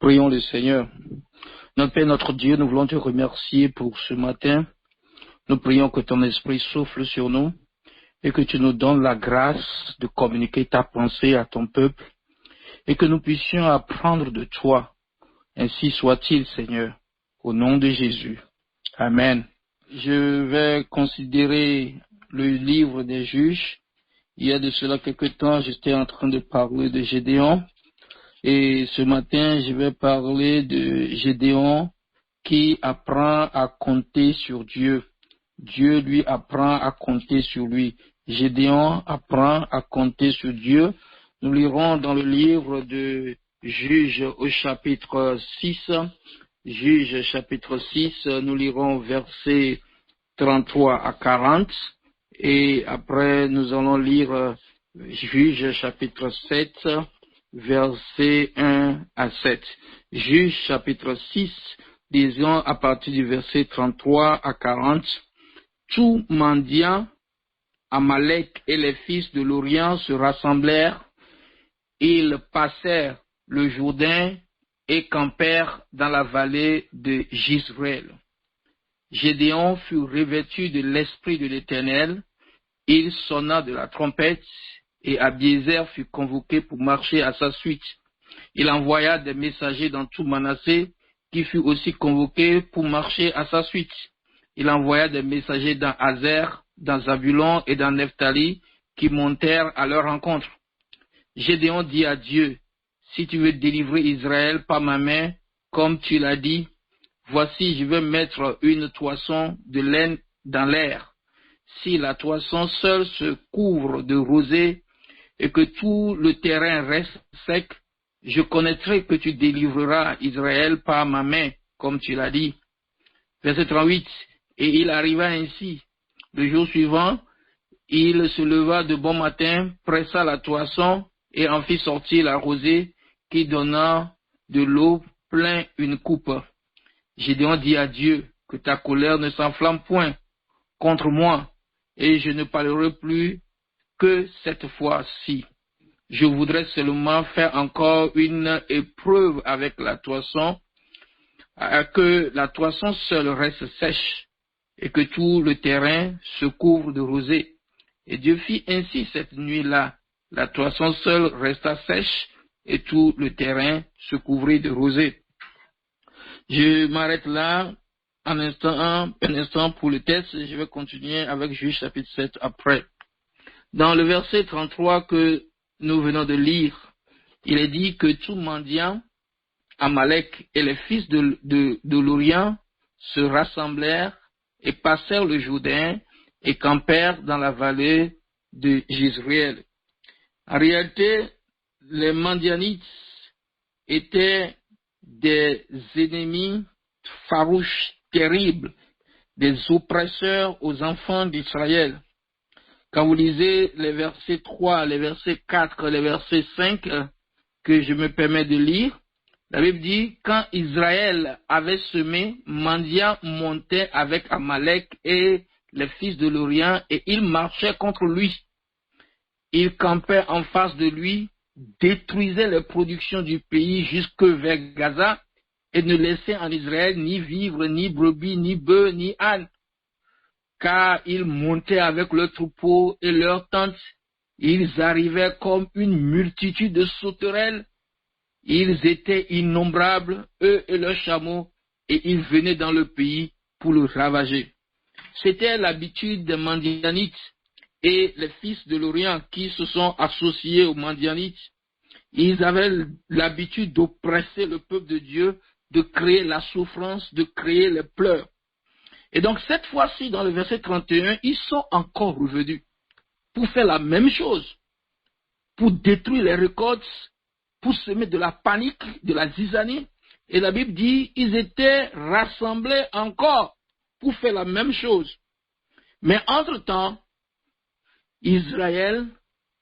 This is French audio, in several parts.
Prions le Seigneur. Notre Père, notre Dieu, nous voulons te remercier pour ce matin. Nous prions que ton esprit souffle sur nous et que tu nous donnes la grâce de communiquer ta pensée à ton peuple et que nous puissions apprendre de toi. Ainsi soit-il, Seigneur, au nom de Jésus. Amen. Je vais considérer le livre des Juges. Il y a de cela quelque temps, j'étais en train de parler de Gédéon. Et ce matin, je vais parler de Gédéon qui apprend à compter sur Dieu. Dieu lui apprend à compter sur lui. Gédéon apprend à compter sur Dieu. Nous lirons dans le livre de Juges au chapitre 6. Juges chapitre 6, nous lirons versets 33 à 40. Et après, nous allons lire Juges chapitre 7, versets 1 à 7. Juges chapitre 6, disons à partir du verset 33 à 40. Tout mendiant, Amalek et les fils de l'Orient se rassemblèrent. Ils passèrent le Jourdain et campèrent dans la vallée de Jezreel. Gédéon fut revêtu de l'Esprit de l'Éternel. Il sonna de la trompette et Abiézer fut convoqué pour marcher à sa suite. Il envoya des messagers dans tout Manassé, qui fut aussi convoqué pour marcher à sa suite. Il envoya des messagers dans Azer, dans Zabulon et dans Nephtali, qui montèrent à leur rencontre. Gédéon dit à Dieu, « Si tu veux délivrer Israël par ma main, comme tu l'as dit, voici je vais mettre une toison de laine dans l'air. Si la toison seule se couvre de rosée et que tout le terrain reste sec, je connaîtrai que tu délivreras Israël par ma main, comme tu l'as dit. » Verset 38. Et il arriva ainsi. Le jour suivant, il se leva de bon matin, pressa la toison et en fit sortir la rosée qui donna de l'eau plein une coupe. Gédéon dit à Dieu, que ta colère ne s'enflamme point contre moi, et je ne parlerai plus que cette fois-ci. Je voudrais seulement faire encore une épreuve avec la toison, que la toison seule reste sèche, et que tout le terrain se couvre de rosée. Et Dieu fit ainsi cette nuit-là. La toison seule resta sèche, et tout le terrain se couvrit de rosée. Je m'arrête là un instant pour le texte, et je vais continuer avec Juges chapitre 7 après. Dans le verset 33 que nous venons de lire, il est dit que tout mendiant, Amalek et les fils de l'Orient se rassemblèrent et passèrent le Jourdain et campèrent dans la vallée de Jezreel. En réalité, les Mandianites étaient des ennemis farouches, terribles, des oppresseurs aux enfants d'Israël. Quand vous lisez les versets 3, les versets 4, les versets 5 que je me permets de lire, la Bible dit, quand Israël avait semé, mendiant montait avec Amalek et les fils de l'Orient et ils marchaient contre lui. Ils campaient en face de lui, détruisaient les productions du pays jusque vers Gaza et ne laissaient en Israël ni vivre, ni brebis, ni bœufs, ni ânes. Car ils montaient avec leurs troupeaux et leurs tentes. Ils arrivaient comme une multitude de sauterelles. Ils étaient innombrables, eux et leurs chameaux, et ils venaient dans le pays pour le ravager. C'était l'habitude des Mandianites et les fils de l'Orient qui se sont associés aux Mandianites. Ils avaient l'habitude d'oppresser le peuple de Dieu, de créer la souffrance, de créer les pleurs. Et donc cette fois-ci, dans le verset 31, ils sont encore revenus pour faire la même chose, pour détruire les récoltes, pour semer de la panique, de la zizanie. Et la Bible dit, ils étaient rassemblés encore pour faire la même chose. Mais entre-temps, Israël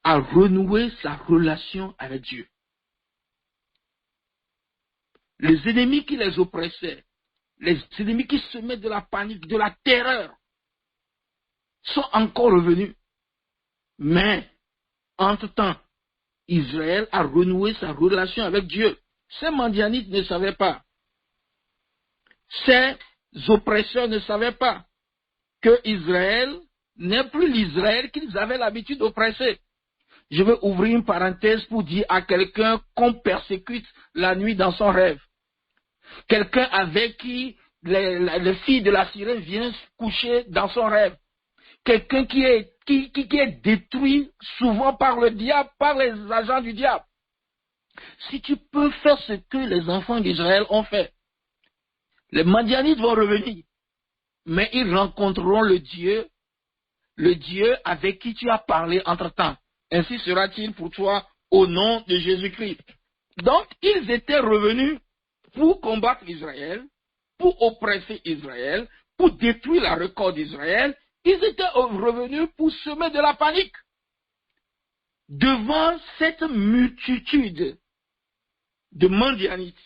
a renoué sa relation avec Dieu. Les ennemis qui les oppressaient, les ennemis qui semaient de la panique, de la terreur, sont encore revenus. Mais, entre-temps, Israël a renoué sa relation avec Dieu. Ces Madianites ne savaient pas, ces oppresseurs ne savaient pas que Israël n'est plus l'Israël qu'ils avaient l'habitude d'oppresser. Je vais ouvrir une parenthèse pour dire à quelqu'un qu'on persécute la nuit dans son rêve. Quelqu'un avec qui les filles de la sirène viennent se coucher dans son rêve. Quelqu'un qui est détruit souvent par le diable, par les agents du diable. Si tu peux faire ce que les enfants d'Israël ont fait, les Madianites vont revenir, mais ils rencontreront le Dieu avec qui tu as parlé entre-temps. Ainsi sera-t-il pour toi au nom de Jésus-Christ. Donc, ils étaient revenus pour combattre Israël, pour oppresser Israël, pour détruire la récolte d'Israël. Ils étaient revenus pour semer de la panique. Devant cette multitude de Madianites,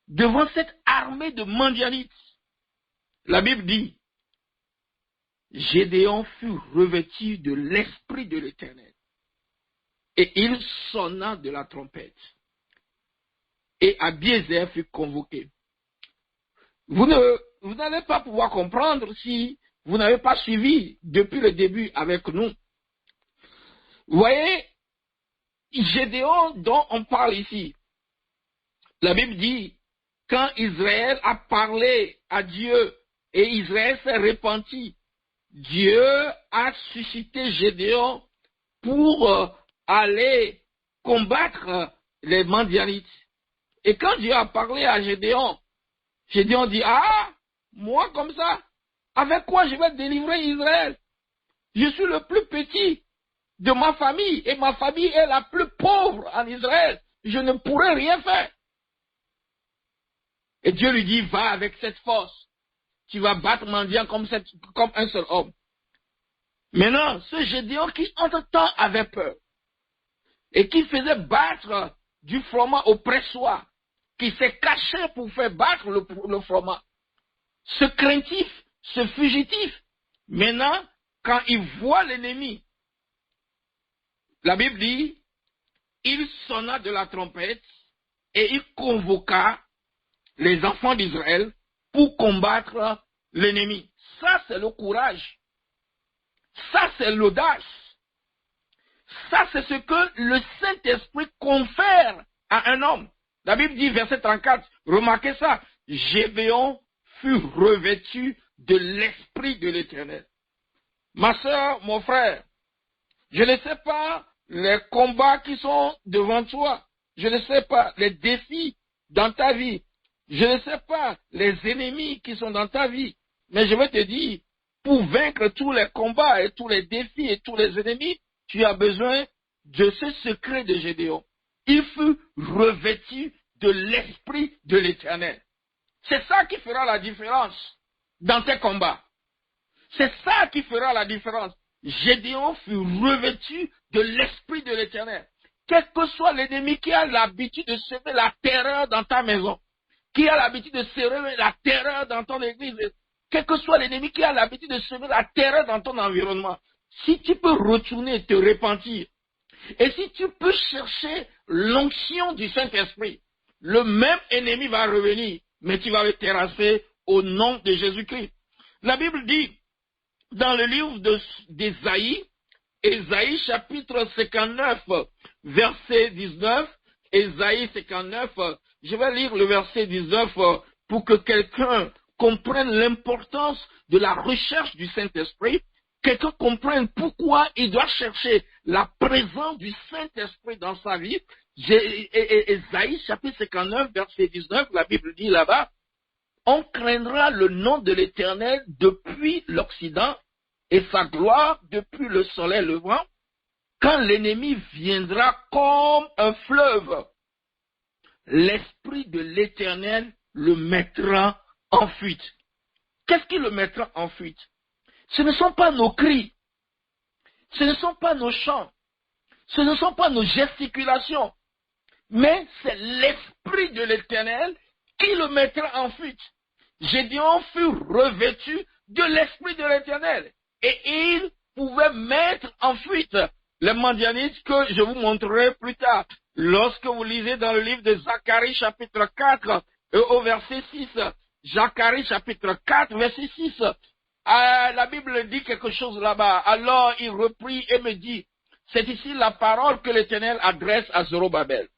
devant cette armée de Madianites, la Bible dit, Gédéon fut revêtu de l'Esprit de l'Éternel, et il sonna de la trompette, et Abiézer fut convoqué. Vous n'allez pas pouvoir comprendre si vous n'avez pas suivi depuis le début avec nous. Vous voyez, Gédéon dont on parle ici, la Bible dit, quand Israël a parlé à Dieu et Israël s'est repenti, Dieu a suscité Gédéon pour aller combattre les Madianites. Et quand Dieu a parlé à Gédéon, Gédéon dit, ah, moi comme ça, avec quoi je vais délivrer Israël? Je suis le plus petit de ma famille et ma famille est la plus pauvre en Israël. Je ne pourrai rien faire. Et Dieu lui dit, va avec cette force. Tu vas battre Madian comme un seul homme. Maintenant, ce Gédéon qui entre-temps avait peur et qui faisait battre du froment au pressoir, qui s'est caché pour faire battre le froment, ce craintif, ce fugitif, maintenant, quand il voit l'ennemi, la Bible dit, il sonna de la trompette et il convoqua les enfants d'Israël pour combattre l'ennemi. Ça, c'est le courage. Ça, c'est l'audace. Ça, c'est ce que le Saint-Esprit confère à un homme. La Bible dit, verset 34, remarquez ça, Gédéon fut revêtu de l'Esprit de l'Éternel. Ma soeur, mon frère, je ne sais pas les combats qui sont devant toi. Je ne sais pas les défis dans ta vie. Je ne sais pas les ennemis qui sont dans ta vie. Mais je vais te dire, pour vaincre tous les combats et tous les défis et tous les ennemis, tu as besoin de ce secret de Gédéon. Il fut revêtu de l'Esprit de l'Éternel. C'est ça qui fera la différence dans tes combats. C'est ça qui fera la différence. Gédéon fut revêtu de l'Esprit de l'Éternel. Quel que soit l'ennemi qui a l'habitude de semer la terreur dans ta maison, qui a l'habitude de semer la terreur dans ton église, quel que soit l'ennemi qui a l'habitude de semer la terreur dans ton environnement, si tu peux retourner te repentir, et si tu peux chercher l'onction du Saint-Esprit, le même ennemi va revenir, mais tu vas le terrasser au nom de Jésus-Christ. La Bible dit, dans le livre d'Ésaïe, Ésaïe chapitre 59, verset 19, Ésaïe 59, je vais lire le verset 19 pour que quelqu'un comprenne l'importance de la recherche du Saint-Esprit, quelqu'un comprenne pourquoi il doit chercher la présence du Saint-Esprit dans sa vie. Ésaïe chapitre 59, verset 19, la Bible dit là-bas, on craindra le nom de l'Éternel depuis l'Occident et sa gloire depuis le soleil levant, quand l'ennemi viendra comme un fleuve. L'Esprit de l'Éternel le mettra en fuite. Qu'est-ce qui le mettra en fuite? Ce ne sont pas nos cris, ce ne sont pas nos chants, ce ne sont pas nos gesticulations, mais c'est l'Esprit de l'Éternel qui le mettra en fuite. Gédéon fut revêtu de l'Esprit de l'Éternel et il pouvait mettre en fuite les Madianites que je vous montrerai plus tard. Lorsque vous lisez dans le livre de Zacharie chapitre 4 et au verset 6, Zacharie chapitre 4 verset 6, la Bible dit quelque chose là-bas. Alors il reprit et me dit, c'est ici la parole que l'Éternel adresse à Zorobabel.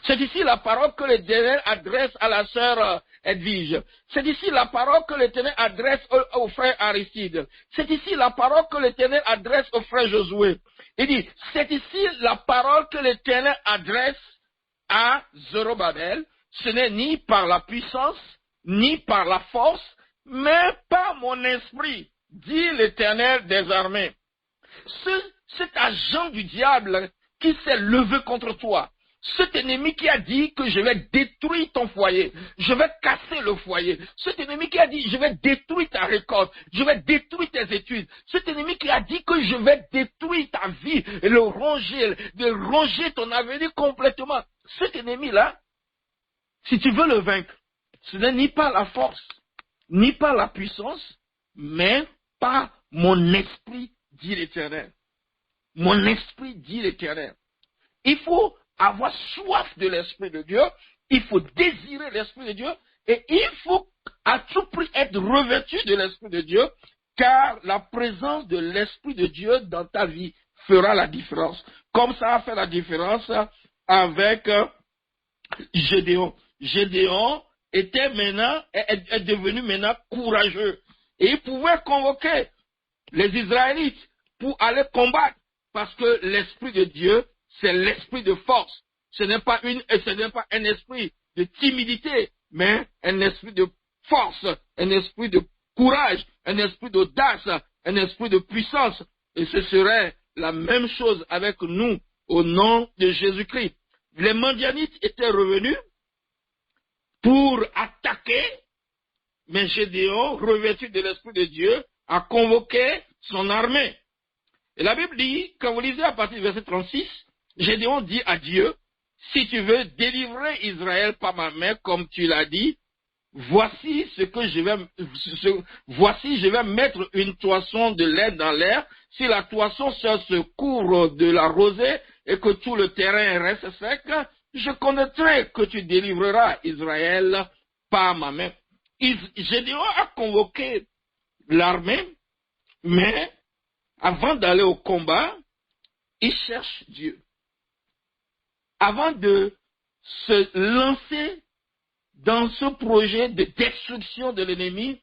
C'est ici la parole que l'Éternel adresse à la sœur Edwige. C'est ici la parole que l'Éternel adresse au frère Aristide. C'est ici la parole que l'Éternel adresse au frère Josué. Il dit, c'est ici la parole que l'Éternel adresse à Zorobabel. Ce n'est ni par la puissance, ni par la force, mais par mon esprit, dit l'Éternel des armées. Cet agent du diable qui s'est levé contre toi, cet ennemi qui a dit que je vais détruire ton foyer, je vais casser le foyer, cet ennemi qui a dit je vais détruire ta récolte, je vais détruire tes études, cet ennemi qui a dit que je vais détruire ta vie, et de ronger ton avenir complètement, cet ennemi-là, si tu veux le vaincre, ce n'est ni par la force, ni par la puissance, mais par mon esprit, dit l'Éternel. Mon esprit, dit l'Éternel. Il faut avoir soif de l'Esprit de Dieu, il faut désirer l'Esprit de Dieu, et il faut à tout prix être revêtu de l'Esprit de Dieu, car la présence de l'Esprit de Dieu dans ta vie fera la différence. Comme ça a fait la différence avec Gédéon. Gédéon est devenu maintenant courageux. Et il pouvait convoquer les Israélites pour aller combattre. Parce que l'Esprit de Dieu, c'est l'esprit de force. Ce n'est pas un esprit de timidité, mais un esprit de force, un esprit de courage, un esprit d'audace, un esprit de puissance. Et ce serait la même chose avec nous au nom de Jésus-Christ. Les Madianites étaient revenus pour attaquer, mais Gédéon, revêtu de l'Esprit de Dieu, a convoqué son armée. Et la Bible dit, quand vous lisez à partir du verset 36, Gédéon dit à Dieu, si tu veux délivrer Israël par ma main, comme tu l'as dit, voici je vais mettre une toison de lait dans l'air. Si la toison se couvre de la rosée et que tout le terrain reste sec, je connaîtrai que tu délivreras Israël par ma main. Gédéon a convoqué l'armée, mais avant d'aller au combat, il cherche Dieu. Avant de se lancer dans ce projet de destruction de l'ennemi,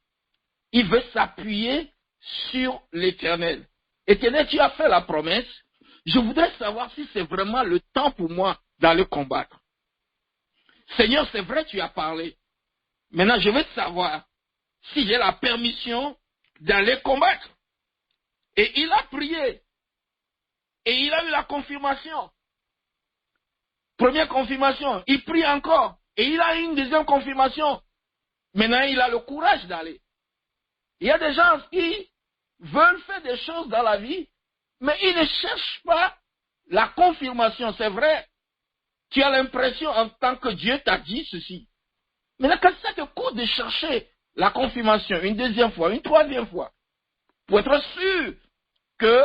il veut s'appuyer sur l'Éternel. Éternel, tu as fait la promesse. Je voudrais savoir si c'est vraiment le temps pour moi d'aller combattre. Seigneur, c'est vrai, tu as parlé. Maintenant, je veux savoir si j'ai la permission d'aller combattre. Et il a prié. Et il a eu la confirmation. Première confirmation, il prie encore. Et il a eu une deuxième confirmation. Maintenant, il a le courage d'aller. Il y a des gens qui veulent faire des choses dans la vie, mais ils ne cherchent pas la confirmation. C'est vrai, tu as l'impression en tant que Dieu t'a dit ceci. Maintenant, quand ça te coûte de chercher la confirmation une deuxième fois, une troisième fois, pour être sûr que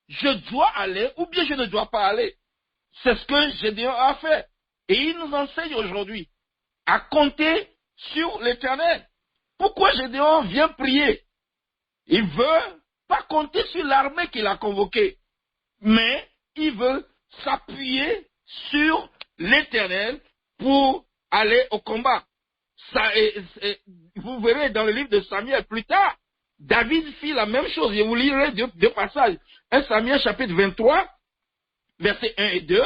je dois aller ou bien je ne dois pas aller. C'est ce que Gédéon a fait. Et il nous enseigne aujourd'hui à compter sur l'Éternel. Pourquoi Gédéon vient prier? Il veut pas compter sur l'armée qu'il a convoquée, mais il veut s'appuyer sur l'Éternel pour aller au combat. Vous verrez dans le livre de Samuel plus tard, David fit la même chose. Je vous lirai deux passages. 1 Samuel chapitre 23, versets 1 et 2.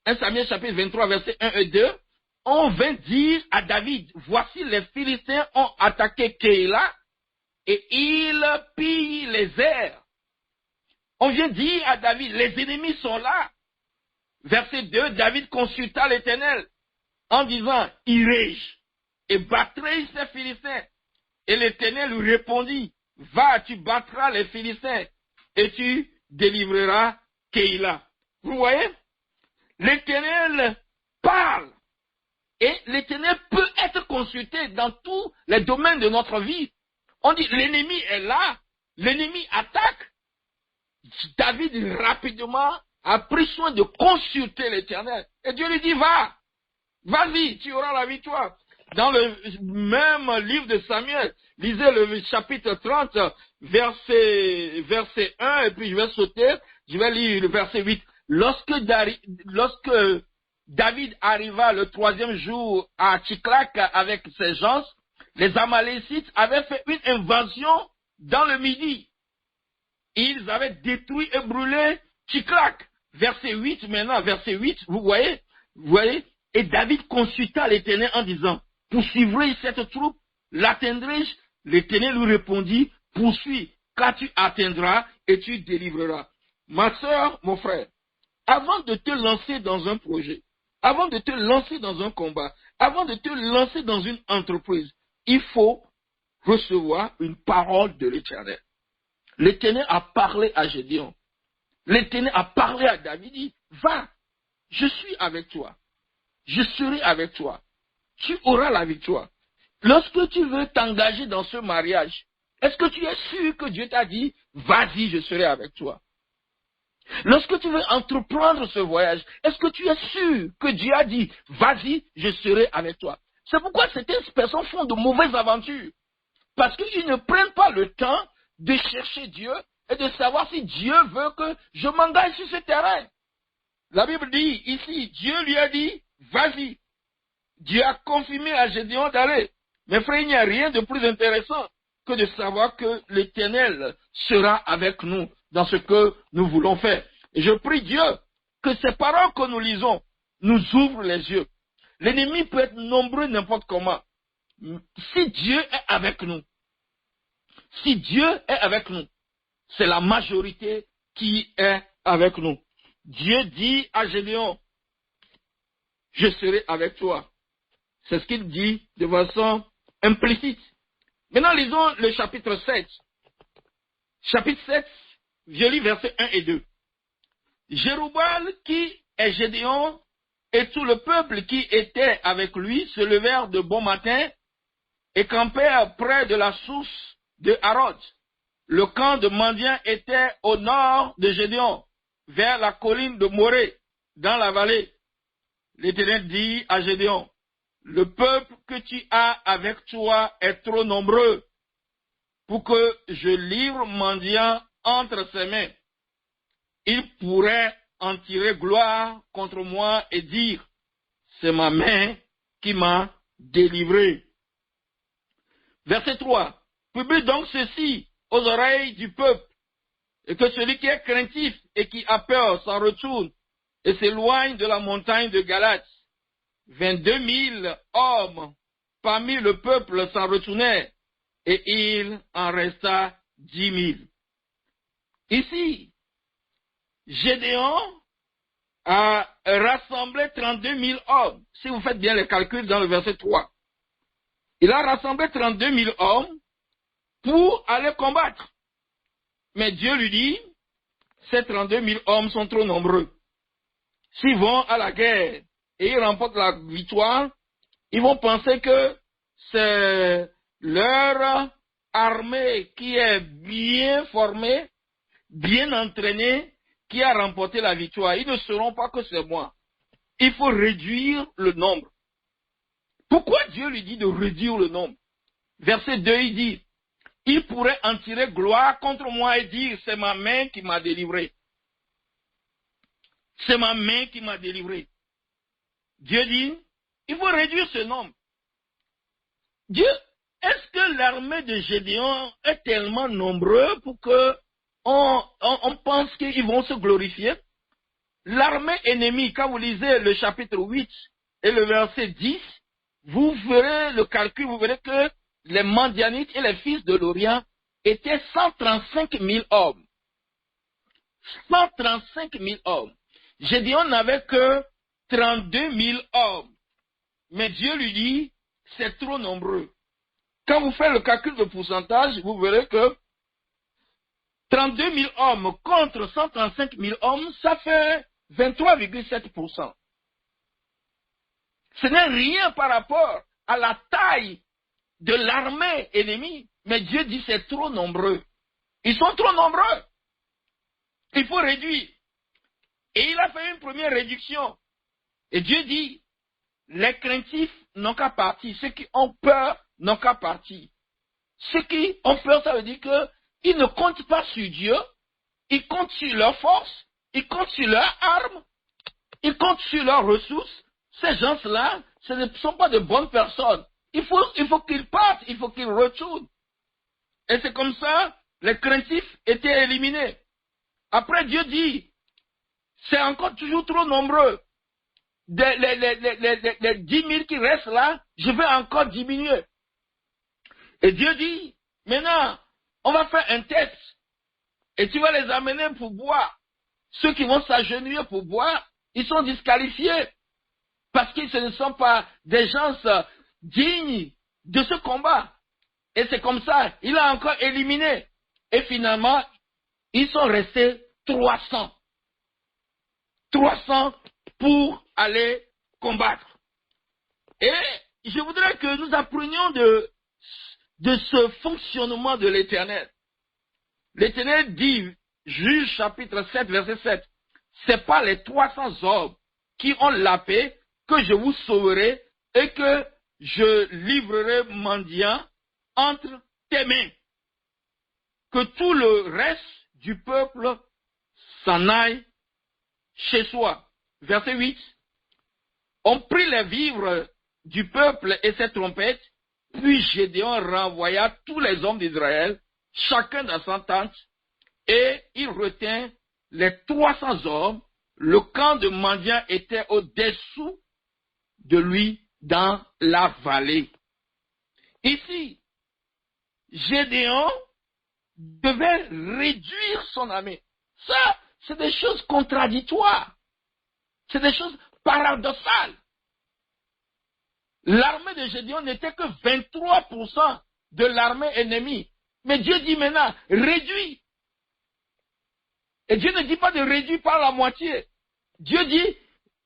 1 Samuel chapitre 23, versets 1 et 2. On vint dire à David, voici les Philistins ont attaqué Keïla et ils pillent les airs. On vient dire à David, les ennemis sont là. Verset 2, David consulta l'Éternel en disant, irai-je et battrai ces Philistins? Et l'Éternel lui répondit, va, tu battras les Philistins et tu délivreras Keïla. Vous voyez? L'Éternel parle. Et l'Éternel peut être consulté dans tous les domaines de notre vie. On dit, l'ennemi est là, l'ennemi attaque. David rapidement a pris soin de consulter l'Éternel. Et Dieu lui dit, vas-y, tu auras la victoire. Dans le même livre de Samuel, lisez le chapitre 30, verset 1, et puis je vais sauter, je vais lire le verset 8. Lorsque David arriva le 3e jour à Tchiklak avec ses gens, les Amalécites avaient fait une invasion dans le Midi. Ils avaient détruit et brûlé Tchiklak. Verset 8 maintenant, verset 8, vous voyez? Et David consulta l'Éternel en disant, poursuivrai cette troupe, l'atteindrai-je? L'Éternel lui répondit, poursuis, car tu atteindras et tu délivreras. Ma sœur, mon frère, avant de te lancer dans un projet, avant de te lancer dans un combat, avant de te lancer dans une entreprise, il faut recevoir une parole de l'Éternel. L'Éternel a parlé à Gédéon. L'Éternel a parlé à David, il dit, va, je suis avec toi. Je serai avec toi. Tu auras la victoire. Lorsque tu veux t'engager dans ce mariage, est-ce que tu es sûr que Dieu t'a dit, vas-y, je serai avec toi? Lorsque tu veux entreprendre ce voyage, est-ce que tu es sûr que Dieu a dit, vas-y, je serai avec toi? C'est pourquoi certaines personnes font de mauvaises aventures. Parce qu'ils ne prennent pas le temps de chercher Dieu et de savoir si Dieu veut que je m'engage sur ce terrain. La Bible dit ici, Dieu lui a dit, vas-y. Dieu a confirmé à Gédéon d'aller. Mes frères, il n'y a rien de plus intéressant que de savoir que l'Éternel sera avec nous dans ce que nous voulons faire. Et je prie Dieu que ces paroles que nous lisons nous ouvrent les yeux. L'ennemi peut être nombreux n'importe comment. Si Dieu est avec nous, c'est la majorité qui est avec nous. Dieu dit à Gédéon, je serai avec toi. C'est ce qu'il dit de façon implicite. Maintenant, lisons le chapitre 7. Chapitre 7, je lis versets 1 et 2. Jéroboam, qui est Gédéon, et tout le peuple qui était avec lui se levèrent de bon matin et campèrent près de la source de Harod. Le camp de mendiants était au nord de Gédéon, vers la colline de Morée, dans la vallée. L'Éternel dit à Gédéon, le peuple que tu as avec toi est trop nombreux pour que je livre mendiant entre ses mains. Il pourrait en tirer gloire contre moi et dire, c'est ma main qui m'a délivré. Verset 3. Publie donc ceci aux oreilles du peuple, et que celui qui est craintif et qui a peur s'en retourne et s'éloigne de la montagne de Galate. 22 000 hommes parmi le peuple s'en retournèrent, et il en resta 10 000. Ici, Gédéon a rassemblé 32 000 hommes. Si vous faites bien les calculs dans le verset 3. Il a rassemblé 32 000 hommes pour aller combattre. Mais Dieu lui dit, ces 32 000 hommes sont trop nombreux. S'ils vont à la guerre et ils remportent la victoire, ils vont penser que c'est leur armée qui est bien formée, bien entraînée, qui a remporté la victoire. Ils ne sauront pas que c'est moi. Il faut réduire le nombre. Pourquoi Dieu lui dit de réduire le nombre? Verset 2, il dit, il pourrait en tirer gloire contre moi et dire, c'est ma main qui m'a délivré. C'est ma main qui m'a délivré. Dieu dit, il faut réduire ce nombre. Dieu, est-ce que l'armée de Gédéon est tellement nombreuse pour que on pense qu'ils vont se glorifier? L'armée ennemie, quand vous lisez le chapitre 8 et le verset 10, vous ferez le calcul, vous verrez que les Mandianites et les fils de l'Orient étaient 135 000 hommes. 135 000 hommes. Gédéon n'avait que 32 000 hommes. Mais Dieu lui dit, c'est trop nombreux. Quand vous faites le calcul de pourcentage, vous verrez que 32 000 hommes contre 135 000 hommes, ça fait 23,7%. Ce n'est rien par rapport à la taille de l'armée ennemie. Mais Dieu dit c'est trop nombreux. Ils sont trop nombreux. Il faut réduire. Et il a fait une première réduction. Et Dieu dit, les craintifs n'ont qu'à partir. Ceux qui ont peur n'ont qu'à partir. Ceux qui ont peur, ça veut dire qu'ils ne comptent pas sur Dieu. Ils comptent sur leur force. Ils comptent sur leurs armes. Ils comptent sur leurs ressources. Ces gens-là, ce ne sont pas de bonnes personnes. Il faut qu'ils partent. Il faut qu'ils retournent. Et c'est comme ça, les craintifs étaient éliminés. Après, Dieu dit, c'est encore toujours trop nombreux. Les 10 000 qui restent là, je vais encore diminuer. Et Dieu dit, maintenant, on va faire un test. Et tu vas les amener pour boire. Ceux qui vont s'agenouiller pour boire, ils sont disqualifiés. Parce qu'ils ne sont pas des gens dignes de ce combat. Et c'est comme ça, il a encore éliminé. Et finalement, ils sont restés 300. 300 pour aller combattre. Et je voudrais que nous apprenions de ce fonctionnement de l'Éternel. L'Éternel dit, Juge chapitre 7, verset 7, c'est pas les 300 hommes qui ont la paix que je vous sauverai et que je livrerai mendiant entre tes mains. Que tout le reste du peuple s'en aille chez soi. Verset 8. On prit les vivres du peuple et ses trompettes, puis Gédéon renvoya tous les hommes d'Israël, chacun dans sa tente, et il retint les 300 hommes. Le camp de mendiants était au-dessous de lui dans la vallée. Ici, Gédéon devait réduire son armée. Ça, c'est des choses contradictoires. C'est des choses paradoxales. L'armée de Gédéon n'était que 23% de l'armée ennemie. Mais Dieu dit maintenant, réduis. Et Dieu ne dit pas de réduire par la moitié. Dieu dit,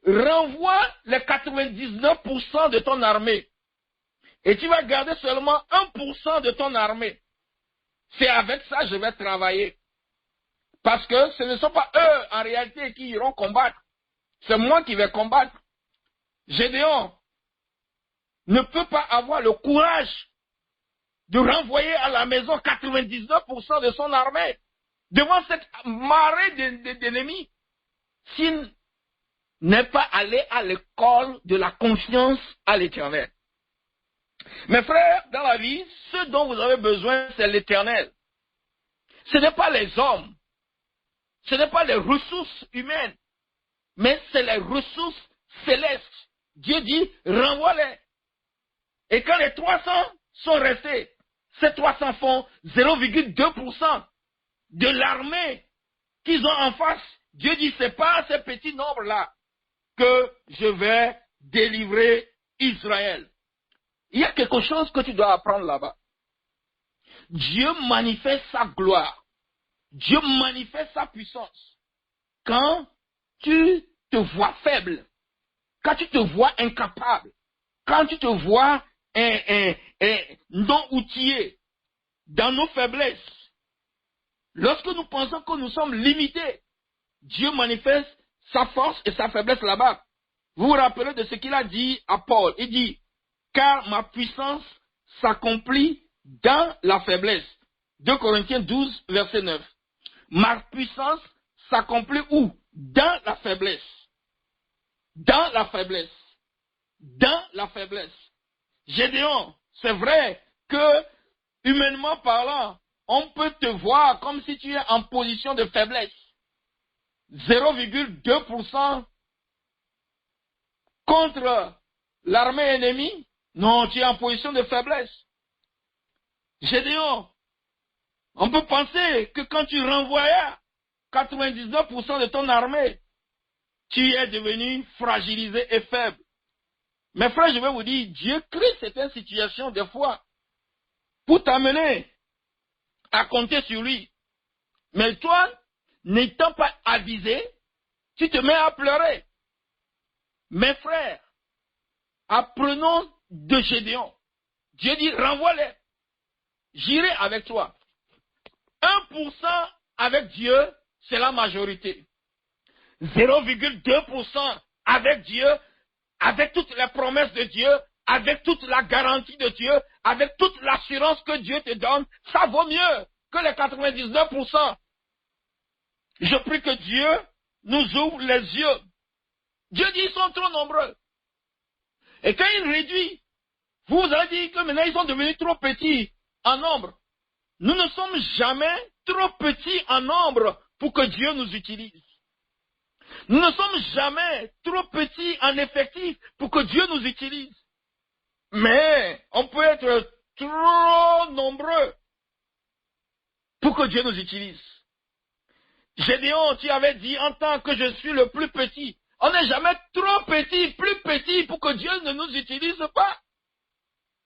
renvoie les 99% de ton armée. Et tu vas garder seulement 1% de ton armée. C'est avec ça que je vais travailler. Parce que ce ne sont pas eux, en réalité, qui iront combattre. C'est moi qui vais combattre. Gédéon ne peut pas avoir le courage de renvoyer à la maison 99% de son armée devant cette marée d'ennemis s'il n'est pas allé à l'école de la confiance à l'Éternel. Mes frères, dans la vie, ce dont vous avez besoin, c'est l'Éternel. Ce n'est pas les hommes, ce n'est pas les ressources humaines, mais c'est les ressources célestes. Dieu dit, renvoie-les. Et quand les 300 sont restés, ces 300 font 0,2% de l'armée qu'ils ont en face. Dieu dit, c'est pas à ces petits nombres-là que je vais délivrer Israël. Il y a quelque chose que tu dois apprendre là-bas. Dieu manifeste sa gloire. Dieu manifeste sa puissance. Quand tu te vois faible, quand tu te vois incapable, quand tu te vois non outillé dans nos faiblesses, lorsque nous pensons que nous sommes limités, Dieu manifeste sa force et sa faiblesse là-bas. Vous vous rappelez de ce qu'il a dit à Paul. Il dit, car ma puissance s'accomplit dans la faiblesse. 2 Corinthiens 12, verset 9. Ma puissance s'accomplit où? Dans la faiblesse. Dans la faiblesse. Dans la faiblesse. Gédéon, c'est vrai que, humainement parlant, on peut te voir comme si tu es en position de faiblesse. 0,2% contre l'armée ennemie. Non, tu es en position de faiblesse. Gédéon, on peut penser que quand tu renvoyais 99% de ton armée, tu es devenu fragilisé et faible. Mes frères, je vais vous dire, Dieu crée certaines situations des fois pour t'amener à compter sur lui. Mais toi, n'étant pas avisé, tu te mets à pleurer. Mes frères, apprenons de Gédéon. Dieu dit, renvoie-les. J'irai avec toi. 1% avec Dieu, c'est la majorité. 0,2% avec Dieu, avec toutes les promesses de Dieu, avec toute la garantie de Dieu, avec toute l'assurance que Dieu te donne, ça vaut mieux que les 99%. Je prie que Dieu nous ouvre les yeux. Dieu dit ils sont trop nombreux. Et quand il réduit, vous allez dire que maintenant ils sont devenus trop petits en nombre. Nous ne sommes jamais trop petits en nombre pour que Dieu nous utilise. Nous ne sommes jamais trop petits en effectif pour que Dieu nous utilise. Mais on peut être trop nombreux pour que Dieu nous utilise. Gédéon, tu avais dit en tant que je suis le plus petit. On n'est jamais trop petit, plus petit pour que Dieu ne nous utilise pas.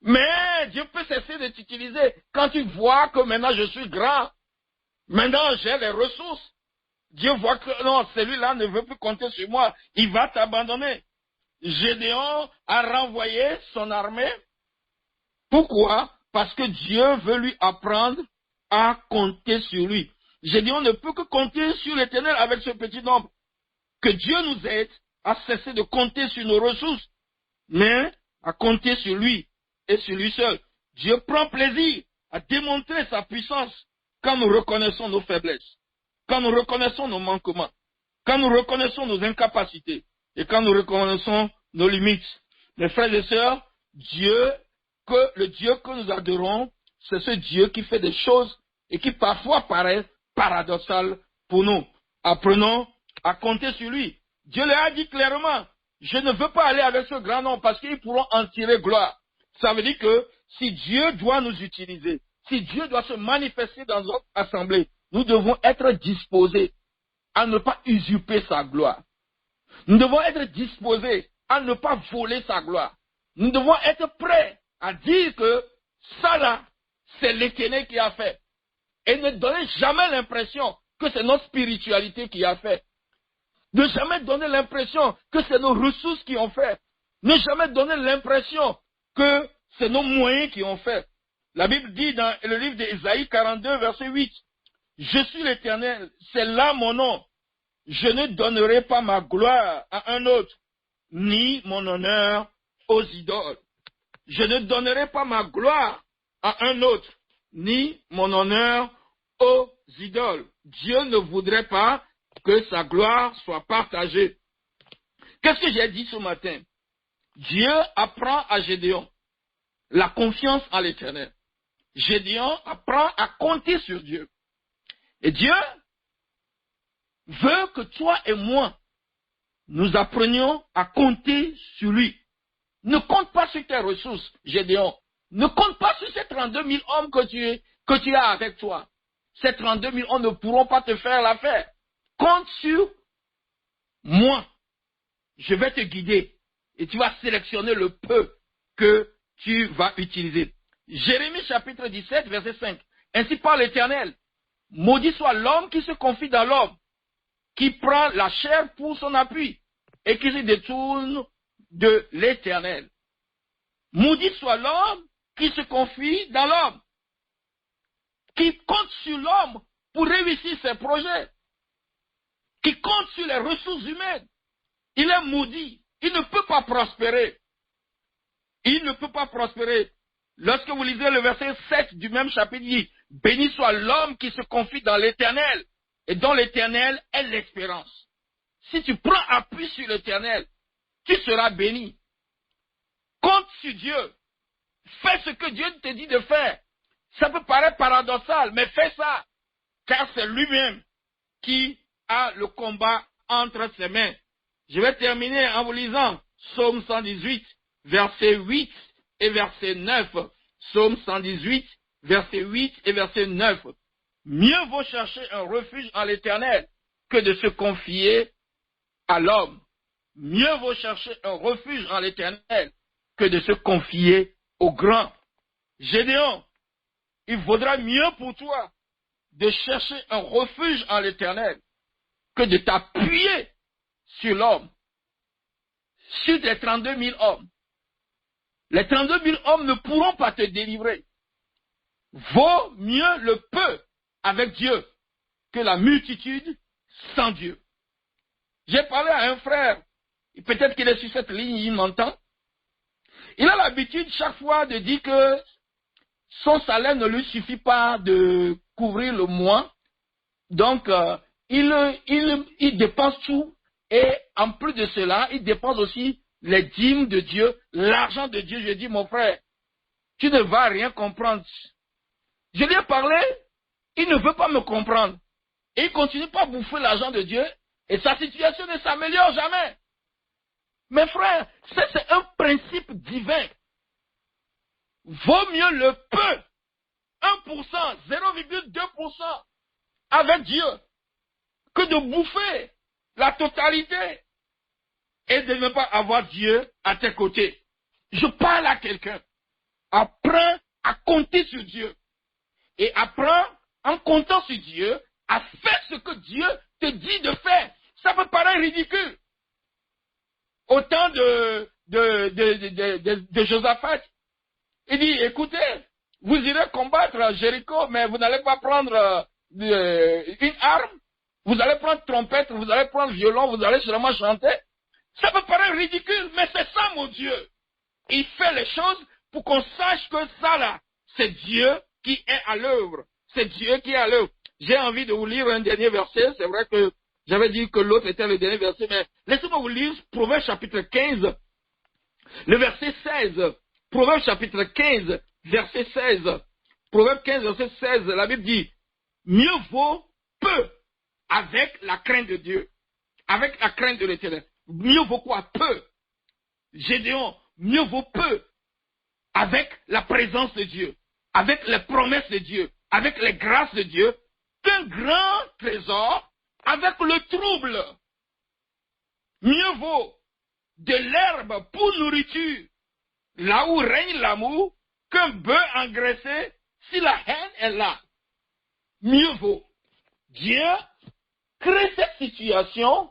Mais Dieu peut cesser de t'utiliser quand tu vois que maintenant je suis grand. Maintenant j'ai les ressources. Dieu voit que non, celui-là ne veut plus compter sur moi. Il va t'abandonner. Gédéon a renvoyé son armée. Pourquoi? Parce que Dieu veut lui apprendre à compter sur lui. Gédéon ne peut que compter sur l'Éternel avec ce petit nombre. Que Dieu nous aide à cesser de compter sur nos ressources, mais à compter sur lui et sur lui seul. Dieu prend plaisir à démontrer sa puissance quand nous reconnaissons nos faiblesses, quand nous reconnaissons nos manquements, quand nous reconnaissons nos incapacités et quand nous reconnaissons nos limites. Mes frères et sœurs, le Dieu que nous adorons, c'est ce Dieu qui fait des choses et qui parfois paraissent paradoxales pour nous. Apprenons à compter sur lui. Dieu leur a dit clairement, je ne veux pas aller avec ce grand nombre parce qu'ils pourront en tirer gloire. Ça veut dire que si Dieu doit nous utiliser, si Dieu doit se manifester dans notre assemblée, nous devons être disposés à ne pas usurper sa gloire. Nous devons être disposés à ne pas voler sa gloire. Nous devons être prêts à dire que ça là, c'est l'Éternel qui a fait. Et ne donner jamais l'impression que c'est notre spiritualité qui a fait. Ne jamais donner l'impression que c'est nos ressources qui ont fait. Ne jamais donner l'impression que c'est nos moyens qui ont fait. La Bible dit dans le livre d'Ésaïe 42, verset 8, « Je suis l'Éternel, c'est là mon nom. Je ne donnerai pas ma gloire à un autre, ni mon honneur aux idoles. Je ne donnerai pas ma gloire à un autre, ni mon honneur aux idoles. » Dieu ne voudrait pas que sa gloire soit partagée. Qu'est-ce que j'ai dit ce matin? Dieu apprend à Gédéon la confiance en l'Éternel. Gédéon apprend à compter sur Dieu. Et Dieu veut que toi et moi, nous apprenions à compter sur lui. Ne compte pas sur tes ressources, Gédéon. Ne compte pas sur ces 32 000 hommes que tu as avec toi. Ces 32 000 hommes ne pourront pas te faire l'affaire. Compte sur moi. Je vais te guider. Et tu vas sélectionner le peu que tu vas utiliser. Jérémie chapitre 17, verset 5. Ainsi parle l'Éternel. Maudit soit l'homme qui se confie dans l'homme, qui prend la chair pour son appui et qui se détourne de l'Éternel. Maudit soit l'homme qui se confie dans l'homme, qui compte sur l'homme pour réussir ses projets, qui compte sur les ressources humaines. Il est maudit. Il ne peut pas prospérer. Il ne peut pas prospérer. Lorsque vous lisez le verset 7 du même chapitre, il dit, béni soit l'homme qui se confie dans l'Éternel et dont l'Éternel est l'espérance. Si tu prends appui sur l'Éternel, tu seras béni. Compte sur Dieu. Fais ce que Dieu te dit de faire. Ça peut paraître paradoxal, mais fais ça. Car c'est lui-même qui a le combat entre ses mains. Je vais terminer en vous lisant Psaume 118, verset 8 et verset 9. Psaume 118, verset 8 et verset 9. Mieux vaut chercher un refuge en l'Éternel que de se confier à l'homme. Mieux vaut chercher un refuge en l'Éternel que de se confier au grand. Gédéon, il vaudra mieux pour toi de chercher un refuge en l'Éternel que de t'appuyer sur l'homme, sur les 32 000 hommes. Les 32 000 hommes ne pourront pas te délivrer. Vaut mieux le peu avec Dieu que la multitude sans Dieu. J'ai parlé à un frère, peut-être qu'il est sur cette ligne, il m'entend. Il a l'habitude chaque fois de dire que son salaire ne lui suffit pas de couvrir le mois. Donc, il dépense tout. Et en plus de cela, il dépense aussi les dîmes de Dieu, l'argent de Dieu. Je dis, mon frère, tu ne vas rien comprendre. Je lui ai parlé, il ne veut pas me comprendre. Et il continue pas à bouffer l'argent de Dieu. Et sa situation ne s'améliore jamais. Mes frères, c'est un principe divin. Vaut mieux le peu, 1%, 0,2% avec Dieu, que de bouffer la totalité et de ne pas avoir Dieu à tes côtés. Je parle à quelqu'un. Apprends à compter sur Dieu. Et apprends, en comptant sur Dieu, à faire ce que Dieu te dit de faire. Ça peut paraître ridicule. Au temps de Josaphat, il dit, écoutez, vous irez combattre Jéricho, mais vous n'allez pas prendre une arme, vous allez prendre trompette, vous allez prendre violon, vous allez seulement chanter. Ça peut paraître ridicule, mais c'est ça mon Dieu. Il fait les choses pour qu'on sache que ça là, c'est Dieu qui est à l'œuvre. C'est Dieu qui est à l'œuvre. J'ai envie de vous lire un dernier verset. C'est vrai que j'avais dit que l'autre était le dernier verset, mais laissez-moi vous lire Proverbe chapitre 15, le verset 16. Proverbe chapitre 15, verset 16. Proverbe 15, verset 16, la Bible dit, mieux vaut peu avec la crainte de Dieu, avec la crainte de l'Éternel. Mieux vaut quoi? Peu. Gédéon, mieux vaut peu avec la présence de Dieu, avec les promesses de Dieu, avec les grâces de Dieu, qu'un grand trésor avec le trouble. Mieux vaut de l'herbe pour nourriture, là où règne l'amour, qu'un bœuf engraissé si la haine est là. Mieux vaut. Dieu crée cette situation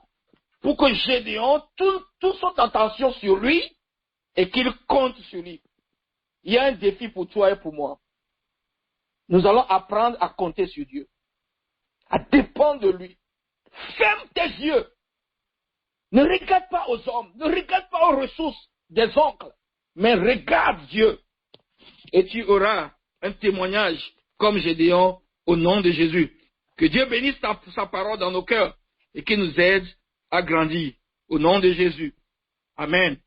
pour que Gédéon, tout son attention sur lui et qu'il compte sur lui. Il y a un défi pour toi et pour moi. Nous allons apprendre à compter sur Dieu, à dépendre de lui. Ferme tes yeux. Ne regarde pas aux hommes, ne regarde pas aux ressources des oncles, mais regarde Dieu. Et tu auras un témoignage comme Gédéon au nom de Jésus. Que Dieu bénisse sa parole dans nos cœurs et qu'il nous aide à grandir au nom de Jésus. Amen.